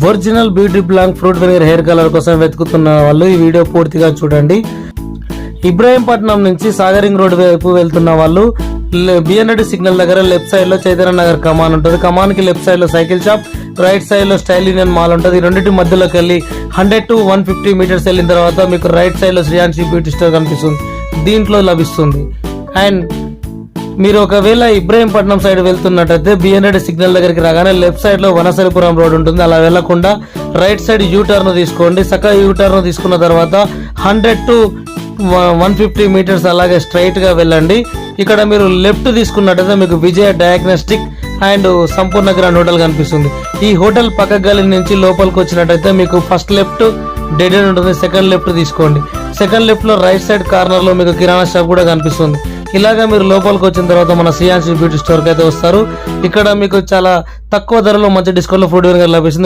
Original beauty blank fruit vinegar hair colour కోసం వెతుకుతున్న వాళ్ళు ఈ వీడియో పూర్తిగా చూడండి. ఇబ్రాహీంపట్నం నుంచి సాగరింగ్ రోడ్ వైపు వెళ్తున్న వాళ్ళు బిఎన్రెడ్డి సిగ్నల్ దగ్గర లెఫ్ట్ సైడ్ లో చైతన్య నగర్ కమాన్ ఉంటుంది. కమాన్ కి లెఫ్ట్ సైడ్ లో సైకిల్ షాప్, రైట్ సైడ్ లో స్టైల్ యూనియన్ మాల్ ఉంటుంది. రెండింటి మధ్యలోకి వెళ్ళి 100 to 150 మీటర్స్ వెళ్ళిన తర్వాత మీకు రైట్ సైడ్ లో శ్రీయాన్షి బ్యూటీ స్టోర్ కనిపిస్తుంది, దీంట్లో లభిస్తుంది. అండ్ మీరు ఒకవేళ ఇబ్రాహీంపట్నం సైడ్ వెళ్తున్నట్టయితే బిఎన్రెడ్డి సిగ్నల్ దగ్గరికి రాగానే లెఫ్ట్ సైడ్ లో వనసరిపురం రోడ్ ఉంటుంది. అలా వెళ్లకుండా రైట్ సైడ్ యూటర్న్ తీసుకోండి. చక్కగా యూటర్న్ తీసుకున్న తర్వాత 100 to 150 మీటర్స్ అలాగే స్ట్రైట్ గా వెళ్ళండి. ఇక్కడ మీరు లెఫ్ట్ తీసుకున్నట్టయితే మీకు విజయ diagnostic and Sampoorna grand hotel కనిపిస్తుంది. ఈ హోటల్ పక్క గలి నుంచి లోపలికి వచ్చినట్టయితే మీకు ఫస్ట్ లెఫ్ట్ డెడ్ ఎండ్ ఉంటుంది, సెకండ్ లెఫ్ట్ తీసుకోండి. సెకండ్ లెఫ్ట్ లో రైట్ సైడ్ కార్నర్ లో మీకు కిరాణా షాప్ కూడా కనిపిస్తుంది. ఇలాగా మీరు లోపలికి వచ్చిన తర్వాత మన శ్రీయాన్షి బ్యూటీ స్టోర్ కి అయితే వస్తారు. ఇక్కడ మీకు చాలా తక్కువ ధరలో మంచి డిస్కౌంట్ లో ఫుడ్ లభిస్తుంది.